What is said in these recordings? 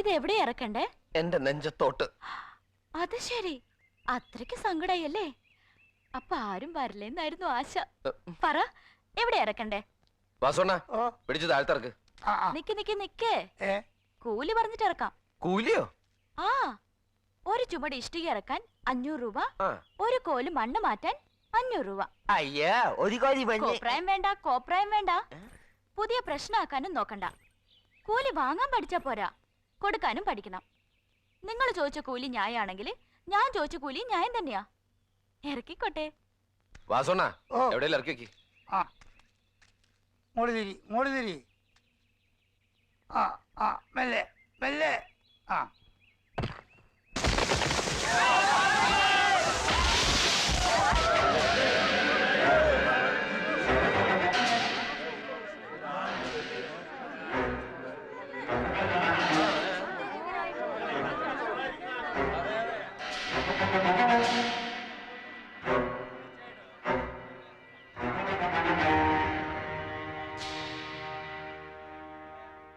ഇത് എവിടെ ഇറക്കണ്ടേ? എന്റെ നെഞ്ചത്തോട്ട്. അത് ശരി, അത്രയ്ക്ക് സങ്കടായല്ലേ? അപ്പൊ ആരും വരില്ലെന്നായിരുന്നു ആശ. പറ, എവിടെ ഇറക്കണ്ടേ? വാസോണ്ണ പിടിച്ചു താഴ്ത്തിറക്ക്. നിക്ക് നിക്ക് നിക്ക്, കൂലി പറഞ്ഞിട്ട് ഇറക്കാം. കൂലിയോ? ആ, ഒരു ചുമട് ഇഷ്ടിക ഇറക്കാൻ 500 രൂപ, ഒരു കോല് മണ്ണ് മാറ്റാൻ 500 രൂപ. അയ്യാ, ഒരു കോലി കോപ്രായം വേണ്ട, കോപ്രായം വേണ്ട. പുതിയ പ്രശ്നമാക്കാനും നോക്കണ്ട. കൂലി വാങ്ങാൻ പഠിച്ചാ പോരാ, കൊടുക്കാനും പഠിക്കണം. നിങ്ങൾ ചോദിച്ച കൂലി ന്യായാണെങ്കിൽ ഞാൻ ചോദിച്ച കൂലി ന്യായം തന്നെയാ. ഇറക്കിക്കോട്ടെ. വാസോണ്ണ എവിടെയെങ്കിലും ഇറക്കി വെക്കി. മോളി തിരി. മെല്ലെ മെല്ലെ.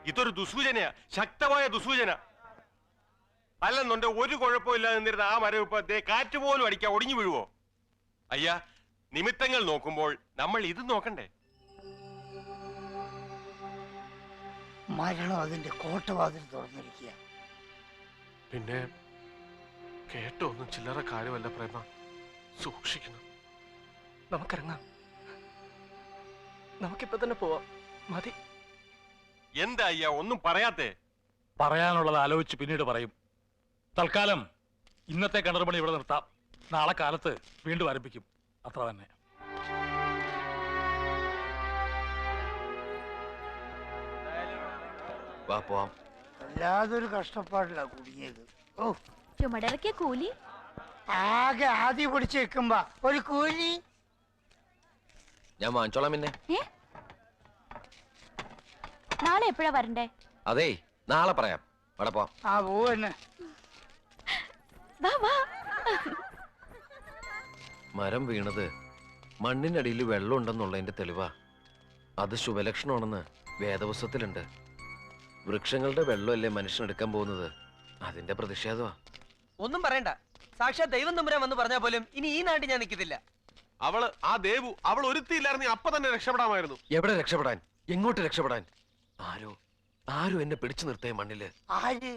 ഇതൊരു ദുസൂചനയാ, ശക്തമായ ദുസൂചന. അല്ലെന്നുണ്ട് ഒരു കുഴപ്പമില്ലാതെ നിന്നിരുന്ന ആ മരം ഇപ്പൊ കാറ്റ് പോലും അടിക്കാൻ ഒടിഞ്ഞു വീഴുവോ? അയ്യാ, നിമിത്തങ്ങൾ നോക്കുമ്പോൾ നമ്മൾ ഇത് നോക്കണ്ടേ? മരണം അതിന്റെ കോട്ടവാതിൽ തുറന്നിരിക്കുക. പിന്നെ കേട്ടോ, ഒന്നും ചില്ലറ കാര്യമല്ല പ്രേമ, സൂക്ഷിക്കണം. നമുക്കിറങ്ങാം, നമുക്കിപ്പോ തന്നെ പോവാം. മതി. എന്താ അയ്യാ ഒന്നും പറയാത്തേ? പറയാനുള്ളത് ആലോചിച്ച് പിന്നീട് പറയും. തൽക്കാലം ഇന്നത്തെ കിണർ പണി ഇവിടെ നിർത്താം. നാളെ കാലത്ത് വീണ്ടും ആരംഭിക്കും. അത്ര തന്നെ. വല്ലാതൊരു കഷ്ടപ്പാടില്ല കുടുങ്ങിയത്. ഓ, ചുമടിറക്കിയ കൂലി ആകെ ആദ്യം പിടിച്ച് വെക്കുമ്പോ ഒരു കൂലി ഞാൻ വാങ്ങിച്ചോളാം. പിന്നെ നാളെ എപ്പോഴാ വരണ്ടേ? അതേ, നാളെ പറയാം. അവിടെ പോവാം. പോവന്നെ. മരം വീണത് മണ്ണിനടിയിൽ വെള്ളം ഉണ്ടെന്നുള്ളതിന്റെ തെളിവാ. അത് ശുഭലക്ഷണമാണെന്ന് വേദപുസ്തകത്തിലുണ്ട്. വൃക്ഷങ്ങളുടെ വെള്ളമല്ലേ മനുഷ്യനെടുക്കാൻ പോകുന്നത്, അതിന്റെ പ്രതിഷേധമാ. ഒന്നും പറയണ്ട, സാക്ഷാത് ദൈവം തമ്പുരാൻ വന്ന് പറഞ്ഞാൽ പോലും ഇനി ഈ നാട്ടിൽ ഞാൻ നിൽക്കത്തില്ല. ആ ദേവു അവൾ ഒരുത്തിയില്ലായിരുന്നു, അപ്പൊ തന്നെ രക്ഷപ്പെടാമായിരുന്നു. എവിടെ രക്ഷപ്പെടാൻ? എങ്ങോട്ട് രക്ഷപ്പെടാൻ? ആരോ എന്നെ പിടിച്ചു നിർത്തേ മണ്ണില്. ആര്?